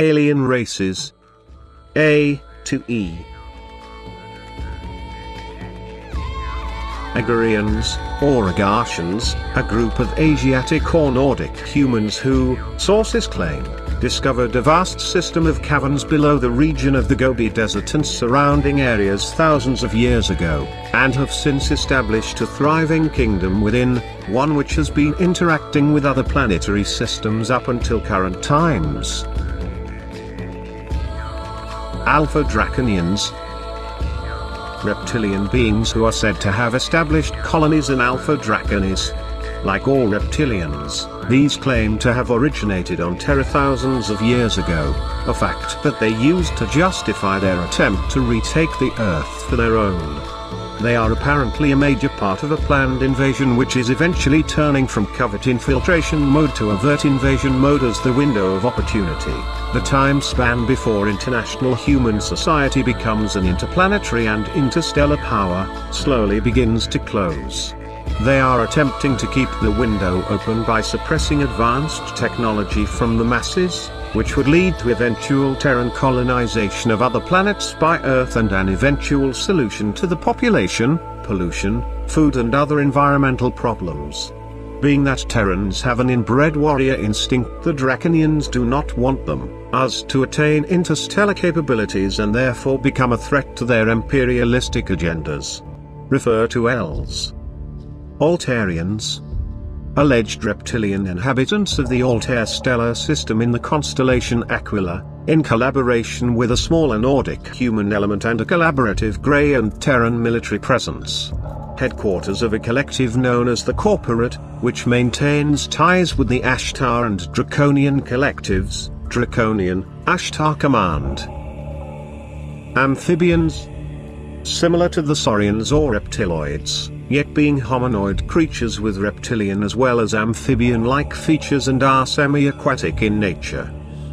Alien races. A to E. Agarians, or Agartians, a group of Asiatic or Nordic humans who, sources claim, discovered a vast system of caverns below the region of the Gobi Desert and surrounding areas thousands of years ago, and have since established a thriving kingdom within, one which has been interacting with other planetary systems up until current times. Alpha Draconians, reptilian beings who are said to have established colonies in Alpha Draconis. Like all reptilians, these claim to have originated on Terra thousands of years ago, a fact that they used to justify their attempt to retake the Earth for their own. They are apparently a major part of a planned invasion which is eventually turning from covert infiltration mode to overt invasion mode as the window of opportunity, the time span before international human society becomes an interplanetary and interstellar power, slowly begins to close. They are attempting to keep the window open by suppressing advanced technology from the masses, which would lead to eventual Terran colonization of other planets by Earth and an eventual solution to the population, pollution, food and other environmental problems. Being that Terrans have an inbred warrior instinct, the Draconians do not want us to attain interstellar capabilities and therefore become a threat to their imperialistic agendas. Refer to Els. Altarians. Alleged reptilian inhabitants of the Altair stellar system in the constellation Aquila, in collaboration with a smaller Nordic human element and a collaborative Grey and Terran military presence. Headquarters of a collective known as the Corporate, which maintains ties with the Ashtar and Draconian collectives, Draconian, Ashtar Command. Amphibians. Similar to the saurians or reptiloids, yet being hominoid creatures with reptilian as well as amphibian-like features and are semi-aquatic in nature.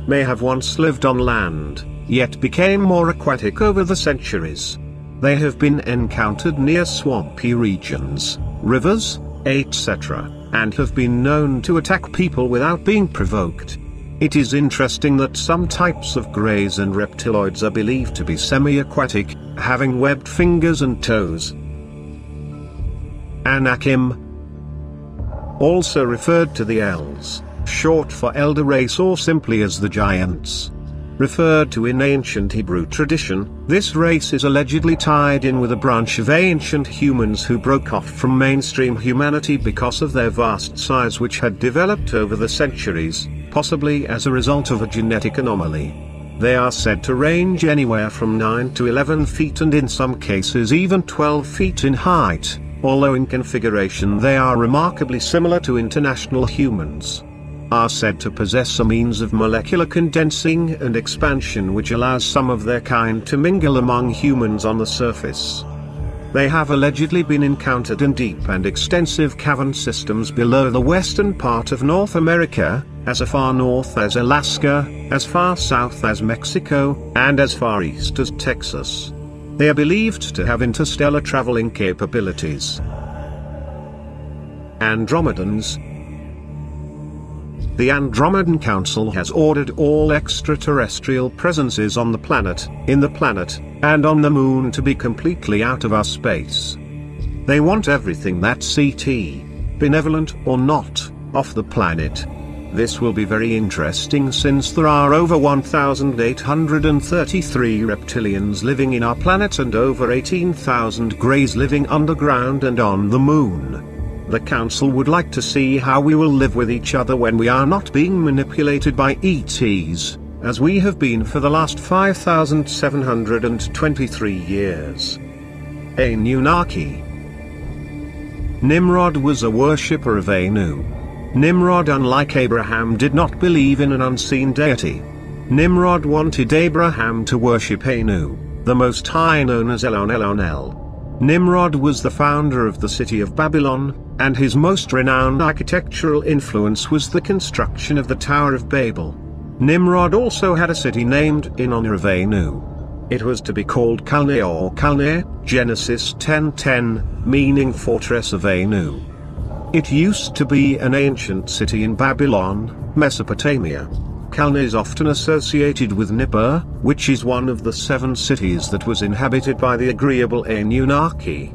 May have once lived on land, yet became more aquatic over the centuries. They have been encountered near swampy regions, rivers, etc., and have been known to attack people without being provoked. It is interesting that some types of greys and reptiloids are believed to be semi-aquatic, having webbed fingers and toes. Anakim. Also referred to the Els, short for elder race or simply as the Giants. Referred to in ancient Hebrew tradition, this race is allegedly tied in with a branch of ancient humans who broke off from mainstream humanity because of their vast size which had developed over the centuries, possibly as a result of a genetic anomaly. They are said to range anywhere from 9 to 11 feet and in some cases even 12 feet in height, although in configuration they are remarkably similar to international humans. Are said to possess a means of molecular condensing and expansion which allows some of their kind to mingle among humans on the surface. They have allegedly been encountered in deep and extensive cavern systems below the western part of North America, as far north as Alaska, as far south as Mexico, and as far east as Texas. They are believed to have interstellar traveling capabilities. Andromedans. The Andromedan Council has ordered all extraterrestrial presences on the planet, in the planet, and on the moon to be completely out of our space. They want everything that's ET, benevolent or not, off the planet. This will be very interesting since there are over 1,833 reptilians living in our planet and over 18,000 greys living underground and on the moon. The Council would like to see how we will live with each other when we are not being manipulated by ETs, as we have been for the last 5,723 years. Anunnaki. Nimrod was a worshipper of Anu. Nimrod, unlike Abraham, did not believe in an unseen deity. Nimrod wanted Abraham to worship Anu, the Most High, known as Elon Elonel. Nimrod was the founder of the city of Babylon, and his most renowned architectural influence was the construction of the Tower of Babel. Nimrod also had a city named in honor of Anu. It was to be called Calneh or Calneh, Genesis 10:10, meaning fortress of Anu. It used to be an ancient city in Babylon, Mesopotamia. Kalna is often associated with Nippur, which is one of the 7 cities that was inhabited by the agreeable Anunnaki.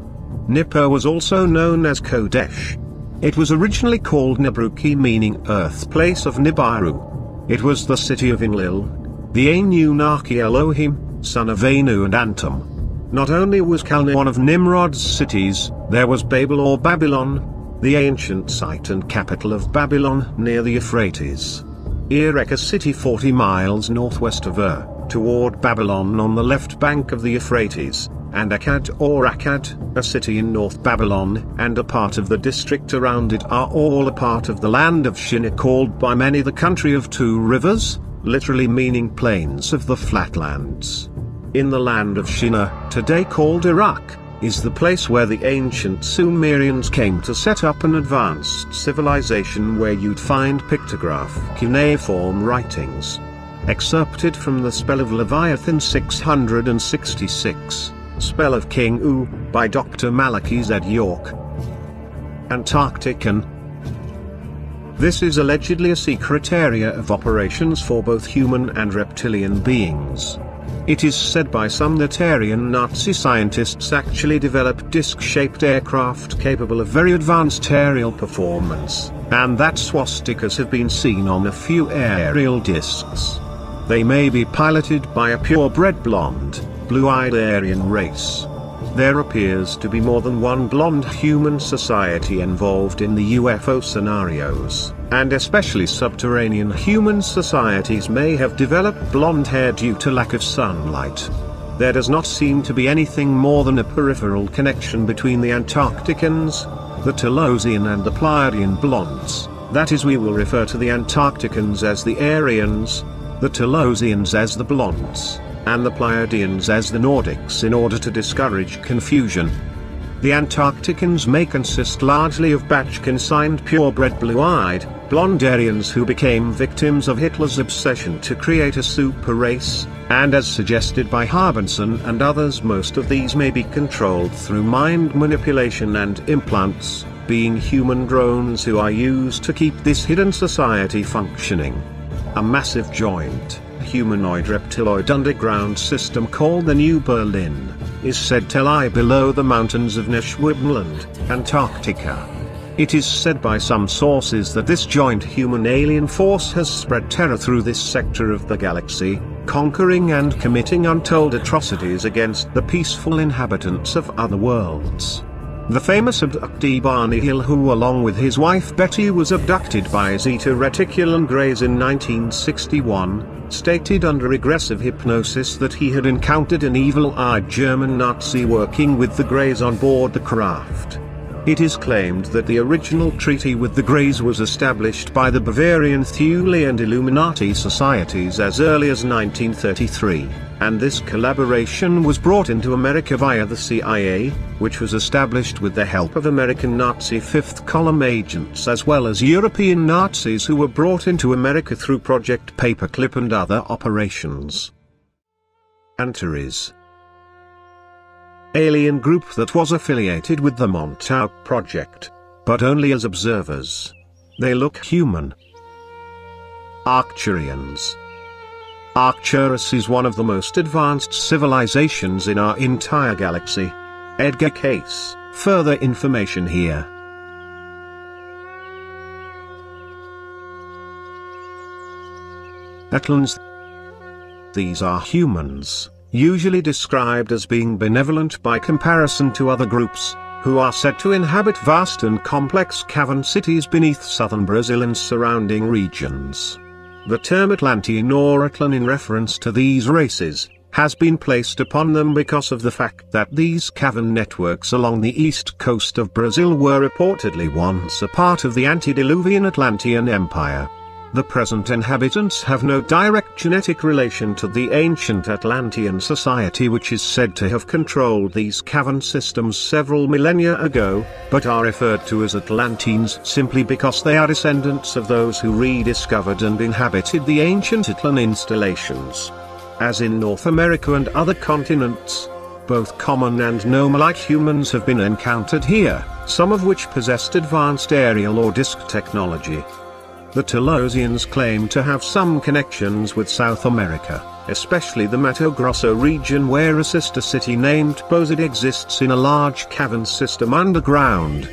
Nippur was also known as Kodesh. It was originally called Nibruki, meaning birthplace of Nibiru. It was the city of Enlil, the Anunnaki Elohim, son of Anu and Antum. Not only was Kalna one of Nimrod's cities, there was Babel or Babylon, the ancient site and capital of Babylon near the Euphrates. Erech, a city 40 miles northwest of Ur, toward Babylon on the left bank of the Euphrates, and Akkad or Akkad, a city in North Babylon, and a part of the district around it are all a part of the land of Shinar, called by many the country of 2 rivers, literally meaning plains of the flatlands. In the land of Shinar, today called Iraq, is the place where the ancient Sumerians came to set up an advanced civilization where you'd find pictograph cuneiform writings. Excerpted from the Spell of Leviathan 666, Spell of King U, by Dr. Malachi Z. York. Antarctican. This is allegedly a secret area of operations for both human and reptilian beings. It is said by some that Aryan Nazi scientists actually developed disc-shaped aircraft capable of very advanced aerial performance, and that swastikas have been seen on a few aerial discs. They may be piloted by a purebred blonde, blue-eyed Aryan race. There appears to be more than one blonde human society involved in the UFO scenarios, and especially subterranean human societies may have developed blonde hair due to lack of sunlight. There does not seem to be anything more than a peripheral connection between the Antarcticans, the Telosian and the Pleiadian blondes. That is, we will refer to the Antarcticans as the Aryans, the Telosians as the blondes, and the Pleiadians as the Nordics in order to discourage confusion. The Antarcticans may consist largely of batch-consigned purebred blue-eyed, blonde Aryans who became victims of Hitler's obsession to create a super race, and as suggested by Harbinson and others, most of these may be controlled through mind manipulation and implants, being human drones who are used to keep this hidden society functioning. A massive joint, humanoid reptiloid underground system called the New Berlin, is said to lie below the mountains of Neschwebland, Antarctica. It is said by some sources that this joint human-alien force has spread terror through this sector of the galaxy, conquering and committing untold atrocities against the peaceful inhabitants of other worlds. The famous abductee Barney Hill, who along with his wife Betty was abducted by Zeta Reticulum Greys in 1961, stated under regressive hypnosis that he had encountered an evil-eyed German Nazi working with the Greys on board the craft. It is claimed that the original treaty with the Greys was established by the Bavarian Thule and Illuminati societies as early as 1933, and this collaboration was brought into America via the CIA, which was established with the help of American Nazi Fifth Column agents as well as European Nazis who were brought into America through Project Paperclip and other operations. Antares. Alien group that was affiliated with the Montauk Project, but only as observers. They look human. Arcturians. Arcturus is one of the most advanced civilizations in our entire galaxy. Edgar Cayce. Further information here. Atlans. These are humans, usually described as being benevolent by comparison to other groups, who are said to inhabit vast and complex cavern cities beneath southern Brazil and surrounding regions. The term Atlantean or Atlan in reference to these races, has been placed upon them because of the fact that these cavern networks along the east coast of Brazil were reportedly once a part of the antediluvian Atlantean Empire. The present inhabitants have no direct genetic relation to the ancient Atlantean society which is said to have controlled these cavern systems several millennia ago, but are referred to as Atlanteans simply because they are descendants of those who rediscovered and inhabited the ancient Atlan installations. As in North America and other continents, both common and gnome-like humans have been encountered here, some of which possessed advanced aerial or disc technology. The Telosians claim to have some connections with South America, especially the Mato Grosso region where a sister city named Posid exists in a large cavern system underground.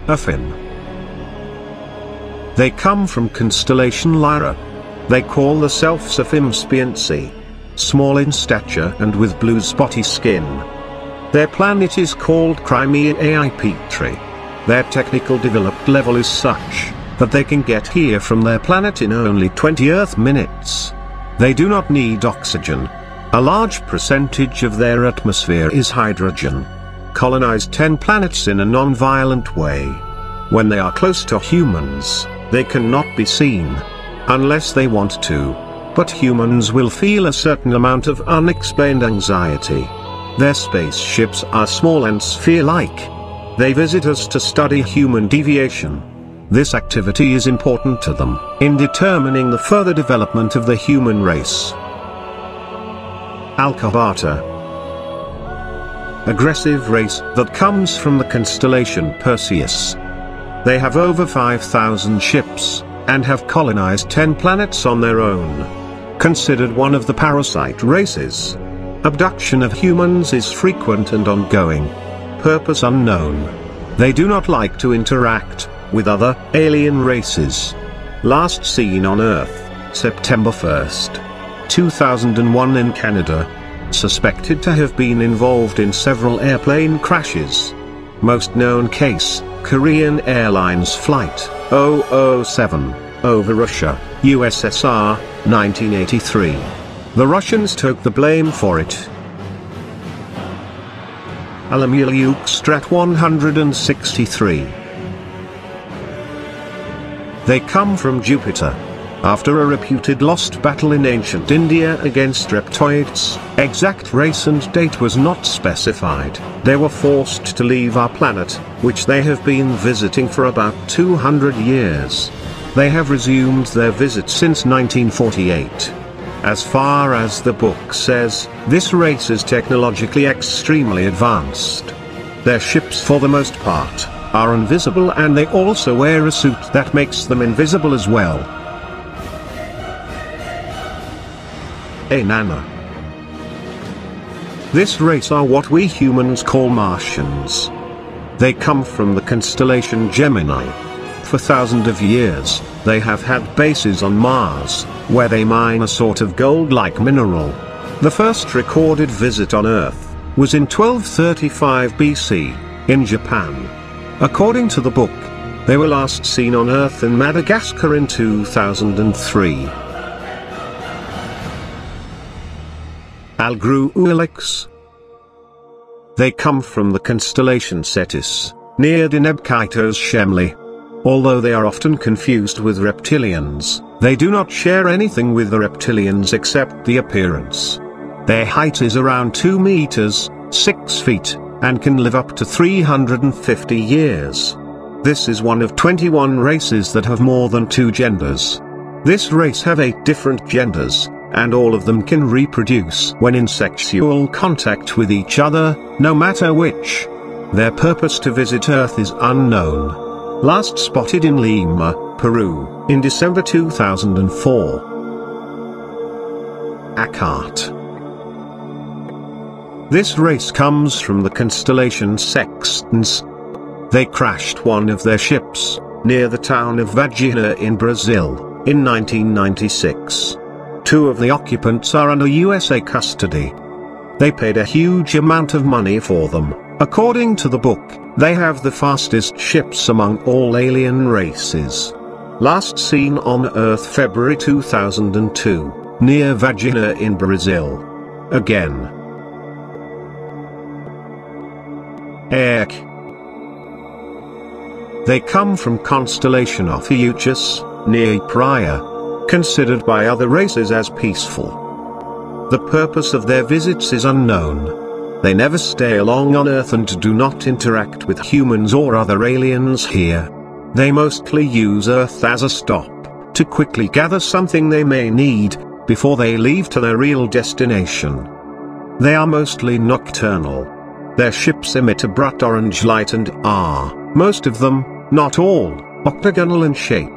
Afim. They come from constellation Lyra. They call themselves Afim Spiency. Small in stature and with blue spotty skin. Their planet is called Crimea Ai Petri. Their technical developed level is such that they can get here from their planet in only 20 Earth minutes. They do not need oxygen. A large percentage of their atmosphere is hydrogen. Colonize 10 planets in a non-violent way. When they are close to humans, they cannot be seen. Unless they want to. But humans will feel a certain amount of unexplained anxiety. Their spaceships are small and sphere-like. They visit us to study human deviation. This activity is important to them in determining the further development of the human race. Alcabata. Aggressive race that comes from the constellation Perseus. They have over 5,000 ships, and have colonized 10 planets on their own. Considered one of the parasite races. Abduction of humans is frequent and ongoing. Purpose unknown. They do not like to interact with other alien races. Last seen on Earth, September 1st, 2001 in Canada. Suspected to have been involved in several airplane crashes. Most known case, Korean Airlines Flight 007, over Russia, USSR, 1983. The Russians took the blame for it. Alamilyuk Strat 163. They come from Jupiter. After a reputed lost battle in ancient India against reptoids, exact race and date was not specified. They were forced to leave our planet, which they have been visiting for about 200 years. They have resumed their visit since 1948. As far as the book says, this race is technologically extremely advanced. Their ships for the most part are invisible, and they also wear a suit that makes them invisible as well. Ainana. This race are what we humans call Martians. They come from the constellation Gemini. For thousands of years, they have had bases on Mars, where they mine a sort of gold-like mineral. The first recorded visit on Earth was in 1235 BC, in Japan. According to the book, they were last seen on Earth in Madagascar in 2003. Algurulix. They come from the constellation Cetus, near Deneb Kaitos Shemli. Although they are often confused with reptilians, they do not share anything with the reptilians except the appearance. Their height is around 2 meters, 6 feet, and can live up to 350 years. This is one of 21 races that have more than 2 genders. This race have 8 different genders, and all of them can reproduce when in sexual contact with each other, no matter which. Their purpose to visit Earth is unknown. Last spotted in Lima, Peru, in December 2004. Akart. This race comes from the constellation Sextans. They crashed one of their ships, near the town of Varginha in Brazil, in 1996. 2 of the occupants are under USA custody. They paid a huge amount of money for them. According to the book, they have the fastest ships among all alien races. Last seen on Earth February 2002, near Varginha in Brazil. Again. Ek. They come from constellation Ophiuchus, near Praia. considered by other races as peaceful. The purpose of their visits is unknown. They never stay long on Earth and do not interact with humans or other aliens here. They mostly use Earth as a stop, to quickly gather something they may need, before they leave to their real destination. They are mostly nocturnal. Their ships emit a bright orange light and are, most of them, not all, octagonal in shape.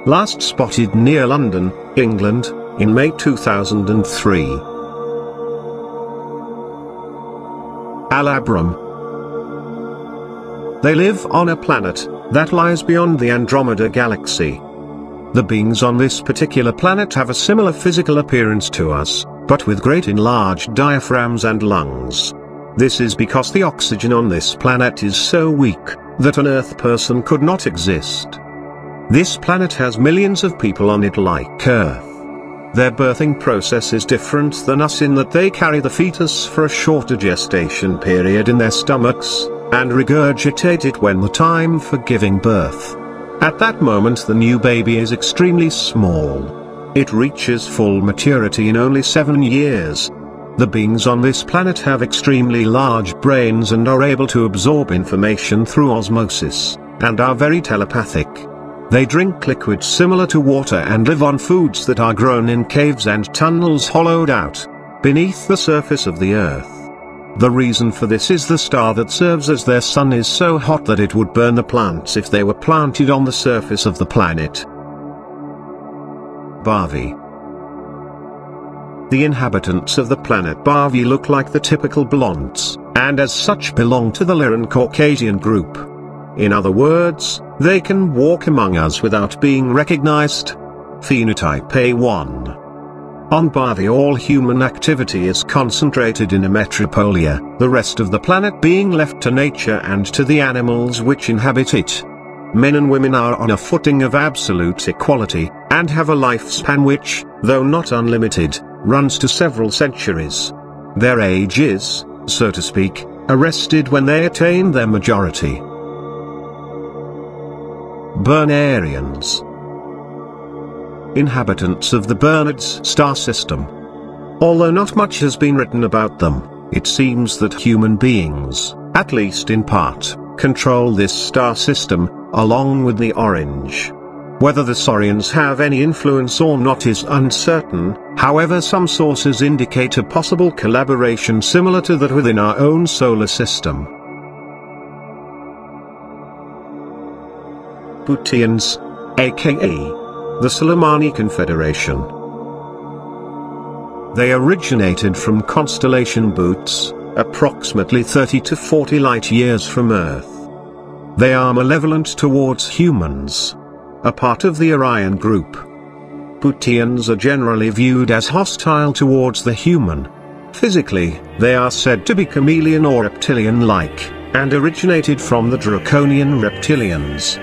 Last spotted near London, England, in May 2003. Alabrum. They live on a planet that lies beyond the Andromeda Galaxy. The beings on this particular planet have a similar physical appearance to us, but with great enlarged diaphragms and lungs. This is because the oxygen on this planet is so weak, that an Earth person could not exist. This planet has millions of people on it like Earth. Their birthing process is different than us in that they carry the fetus for a shorter gestation period in their stomachs, and regurgitate it when the time for giving birth. At that moment the new baby is extremely small. It reaches full maturity in only 7 years. The beings on this planet have extremely large brains and are able to absorb information through osmosis, and are very telepathic. They drink liquids similar to water and live on foods that are grown in caves and tunnels hollowed out beneath the surface of the Earth. The reason for this is the star that serves as their sun is so hot that it would burn the plants if they were planted on the surface of the planet. Bavi. The inhabitants of the planet Bavi look like the typical blondes, and as such belong to the Lyran Caucasian group. In other words, they can walk among us without being recognized. Phenotype A1. On Bavi all human activity is concentrated in a metropolia, the rest of the planet being left to nature and to the animals which inhabit it. Men and women are on a footing of absolute equality, and have a lifespan which, though not unlimited, runs to several centuries. Their age is, so to speak, arrested when they attain their majority. Bernarians. Inhabitants of the Bernards star system. Although not much has been written about them, it seems that human beings, at least in part, control this star system, along with the Orange. Whether the Saurians have any influence or not is uncertain, however some sources indicate a possible collaboration similar to that within our own solar system. Bootians, aka the Soleimani Confederation. They originated from constellation Bootes, approximately 30 to 40 light-years from Earth. They are malevolent towards humans, a part of the Orion group. Bootians are generally viewed as hostile towards the human. Physically, they are said to be chameleon or reptilian-like, and originated from the draconian reptilians.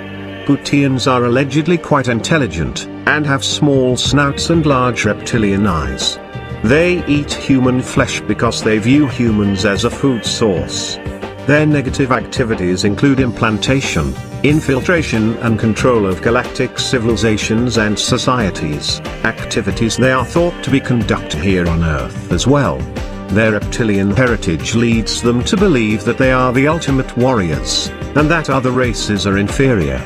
Bootians are allegedly quite intelligent, and have small snouts and large reptilian eyes. They eat human flesh because they view humans as a food source. Their negative activities include implantation, infiltration and control of galactic civilizations and societies, activities they are thought to be conducted here on Earth as well. Their reptilian heritage leads them to believe that they are the ultimate warriors, and that other races are inferior.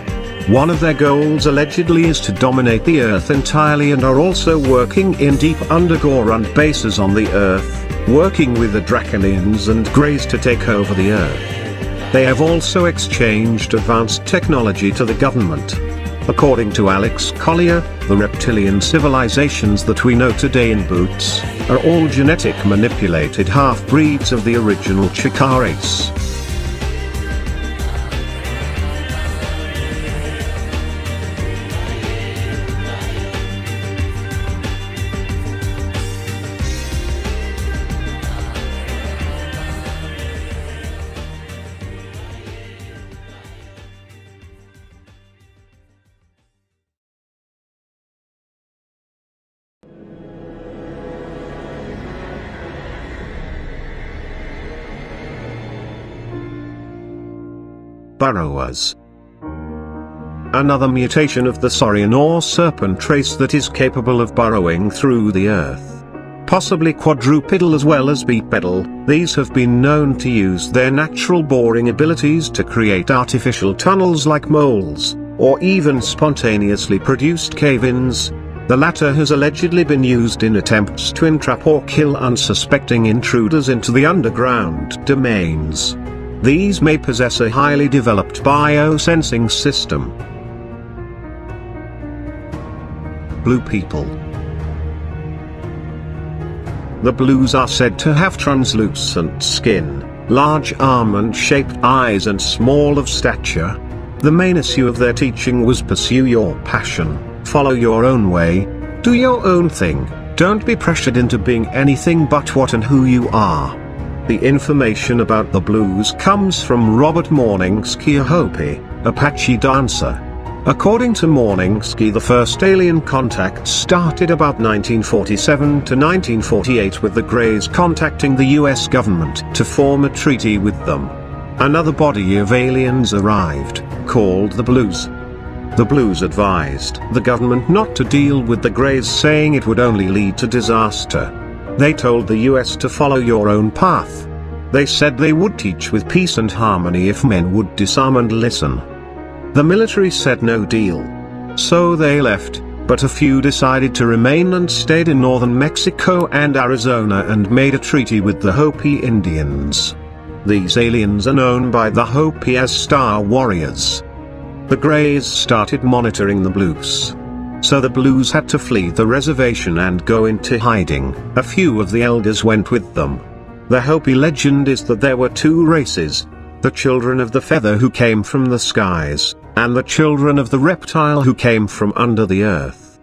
One of their goals allegedly is to dominate the Earth entirely, and are also working in deep underground bases on the Earth, working with the Draconians and Greys to take over the Earth. They have also exchanged advanced technology to the government. According to Alex Collier, the reptilian civilizations that we know today in Bootes are all genetic manipulated half-breeds of the original Chakar race. Burrowers. another mutation of the saurian or serpent race that is capable of burrowing through the earth. Possibly quadrupedal as well as bipedal, these have been known to use their natural boring abilities to create artificial tunnels like moles, or even spontaneously produced cave-ins. The latter has allegedly been used in attempts to entrap or kill unsuspecting intruders into the underground domains. These may possess a highly developed biosensing system. Blue people. The blues are said to have translucent skin, large almond-shaped eyes and small of stature. The main issue of their teaching was pursue your passion, follow your own way, do your own thing, don't be pressured into being anything but what and who you are. The information about the blues comes from Robert Morningsky, a Hopi, Apache dancer. According to Morningsky, the first alien contact started about 1947 to 1948 with the Greys contacting the US government to form a treaty with them. Another body of aliens arrived, called the Blues. The Blues advised the government not to deal with the Greys, saying it would only lead to disaster. They told the US to follow your own path. They said they would teach with peace and harmony if men would disarm and listen. The military said no deal. So they left, but a few decided to remain and stayed in northern Mexico and Arizona and made a treaty with the Hopi Indians. These aliens are known by the Hopi as Star Warriors. The Greys started monitoring the Blues. So the Blues had to flee the reservation and go into hiding. A few of the elders went with them. The Hopi legend is that there were two races: the children of the feather who came from the skies, and the children of the reptile who came from under the earth.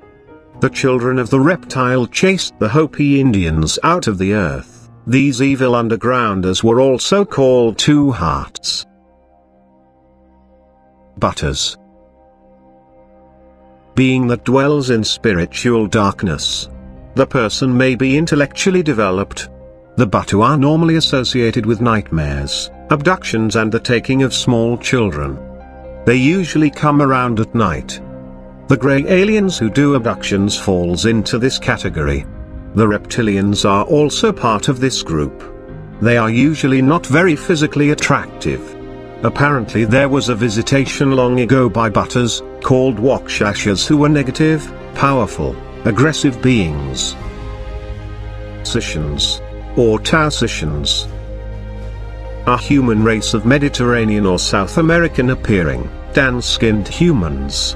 The children of the reptile chased the Hopi Indians out of the earth. These evil undergrounders were also called Two Hearts. Butters. Being that dwells in spiritual darkness. The person may be intellectually developed. The Batu are normally associated with nightmares, abductions and the taking of small children. They usually come around at night. The grey aliens who do abductions falls into this category. The reptilians are also part of this group. They are usually not very physically attractive. Apparently there was a visitation long ago by Butters, called Wakshashas, who were negative, powerful, aggressive beings. Scythians, or Tausicians, a human race of Mediterranean or South American appearing, tan-skinned humans.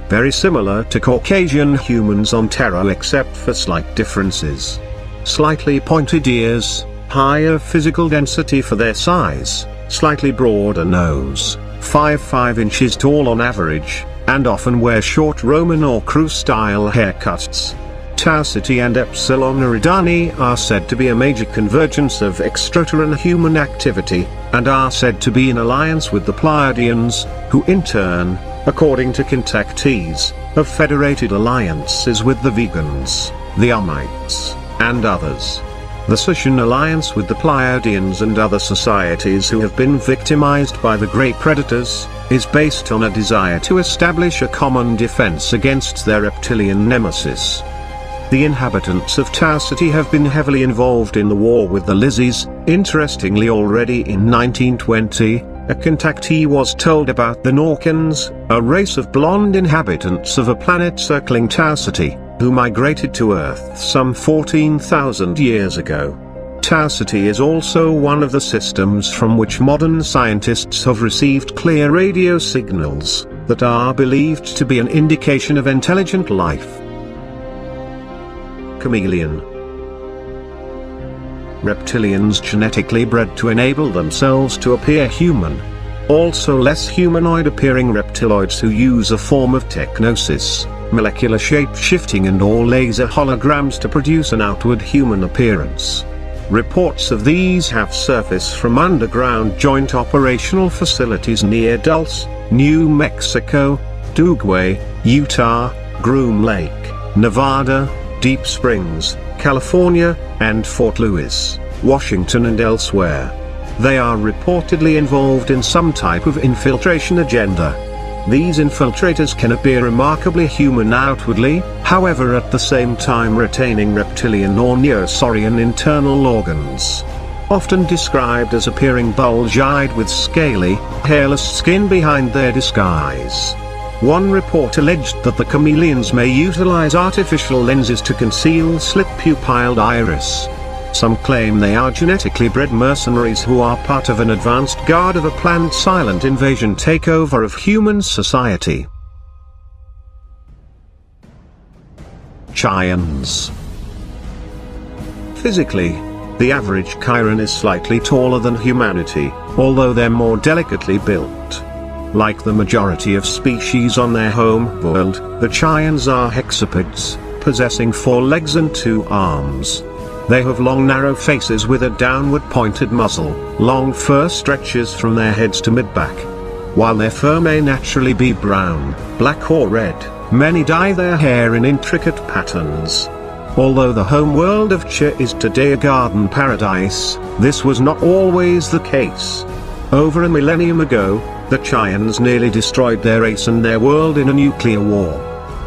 Very similar to Caucasian humans on Terra except for slight differences. Slightly pointed ears, higher physical density for their size, slightly broader nose, 5 inches tall on average, and often wear short Roman or crew-style haircuts. Tau Ceti and Epsilon Eridani are said to be a major convergence of extraterrestrial human activity, and are said to be in alliance with the Pleiadians, who in turn, according to contactees, have federated alliances with the Vegans, the Umites, and others. The Scythian alliance with the Pleiadians and other societies who have been victimized by the Grey Predators, is based on a desire to establish a common defense against their reptilian nemesis. The inhabitants of Tau Ceti have been heavily involved in the war with the Lizzies. Interestingly, already in 1920, a contactee was told about the Norkans, a race of blonde inhabitants of a planet circling Tau Ceti, who migrated to Earth some 14,000 years ago. Tau Ceti is also one of the systems from which modern scientists have received clear radio signals, that are believed to be an indication of intelligent life. Chameleon. Reptilians genetically bred to enable themselves to appear human. Also less humanoid appearing reptiloids who use a form of technosis, molecular shape-shifting and or laser holograms to produce an outward human appearance. Reports of these have surfaced from underground joint operational facilities near Dulce, New Mexico, Dugway, Utah, Groom Lake, Nevada, Deep Springs, California, and Fort Lewis, Washington and elsewhere. They are reportedly involved in some type of infiltration agenda. These infiltrators can appear remarkably human outwardly, however at the same time retaining reptilian or neosaurian internal organs. Often described as appearing bulge-eyed with scaly, hairless skin behind their disguise. One report alleged that the chameleons may utilize artificial lenses to conceal slit-pupilled iris. Some claim they are genetically bred mercenaries who are part of an advanced guard of a planned silent invasion takeover of human society. Chians. Physically, the average Chiron is slightly taller than humanity, although they're more delicately built. Like the majority of species on their home world, the Chians are hexapods, possessing 4 legs and 2 arms. They have long narrow faces with a downward pointed muzzle, long fur stretches from their heads to mid-back. While their fur may naturally be brown, black or red, many dye their hair in intricate patterns. Although the home world of Chi is today a garden paradise, this was not always the case. Over a millennium ago, the Chians nearly destroyed their race and their world in a nuclear war.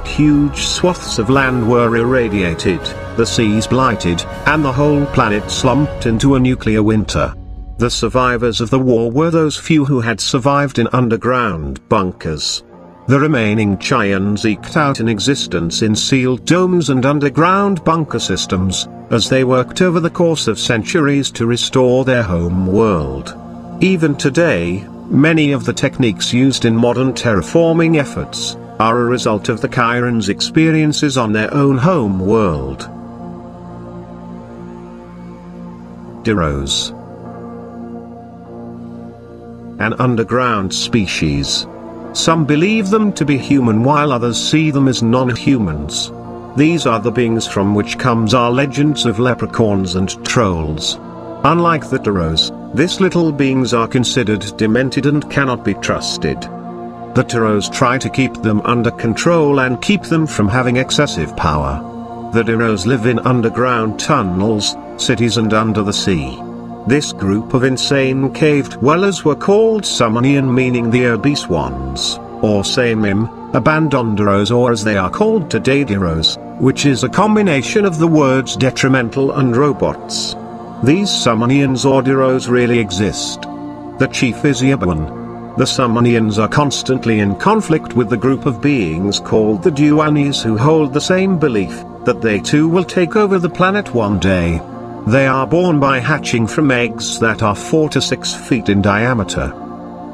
Huge swaths of land were irradiated, the seas blighted, and the whole planet slumped into a nuclear winter. The survivors of the war were those few who had survived in underground bunkers. The remaining Chians eked out an existence in sealed domes and underground bunker systems, as they worked over the course of centuries to restore their home world. Even today, many of the techniques used in modern terraforming efforts are a result of the Chirons' experiences on their own home world. Diros. An underground species. Some believe them to be human while others see them as non-humans. These are the beings from which comes our legends of leprechauns and trolls. Unlike the Diros, these little beings are considered demented and cannot be trusted. The Diros try to keep them under control and keep them from having excessive power. The Diros live in underground tunnels, cities and under the sea. This group of insane cave dwellers were called Sumanian, meaning the obese ones, or Samim, Abandonderos, or as they are called today Diros, which is a combination of the words detrimental and robots. These Sumanians or Diros really exist. The chief is Yabuan. The Sumanians are constantly in conflict with the group of beings called the Duanis, who hold the same belief, that they too will take over the planet one day. They are born by hatching from eggs that are 4 to 6 feet in diameter.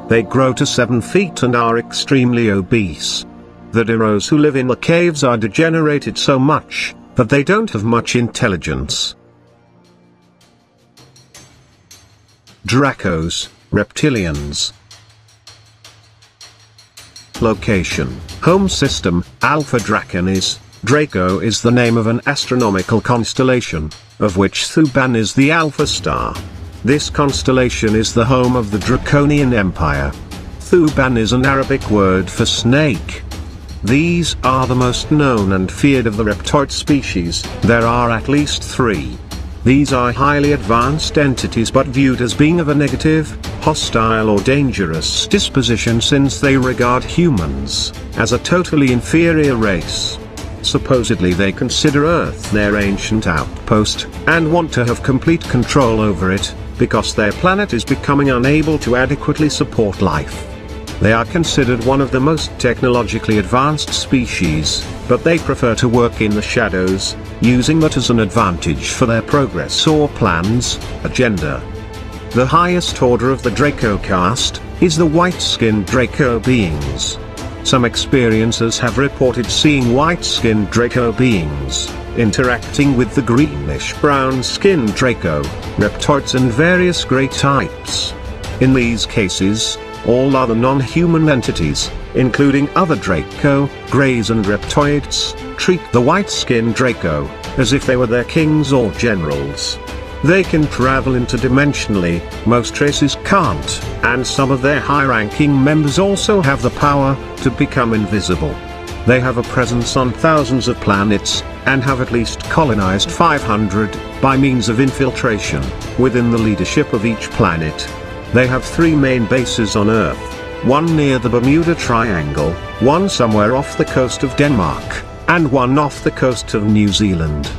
They grow to 7 feet and are extremely obese. The Diros who live in the caves are degenerated so much, that they don't have much intelligence. Dracos, reptilians. Location, home system, Alpha Draconis. Draco is the name of an astronomical constellation, of which Thuban is the Alpha star. This constellation is the home of the Draconian Empire. Thuban is an Arabic word for snake. These are the most known and feared of the reptoid species. There are at least 3. These are highly advanced entities but viewed as being of a negative, hostile or dangerous disposition, since they regard humans as a totally inferior race. Supposedly they consider Earth their ancient outpost, and want to have complete control over it, because their planet is becoming unable to adequately support life. They are considered one of the most technologically advanced species, but they prefer to work in the shadows, using that as an advantage for their progress or plans, agenda. The highest order of the Draco caste is the white-skinned Draco beings. Some experiencers have reported seeing white-skinned Draco beings interacting with the greenish-brown-skinned Draco, reptoids and various grey types. In these cases, all other non-human entities, including other Draco, greys and reptoids, treat the white-skinned Draco as if they were their kings or generals. They can travel interdimensionally, most races can't, and some of their high-ranking members also have the power to become invisible. They have a presence on thousands of planets, and have at least colonized 500, by means of infiltration, within the leadership of each planet. They have 3 main bases on Earth: one near the Bermuda Triangle, one somewhere off the coast of Denmark, and one off the coast of New Zealand.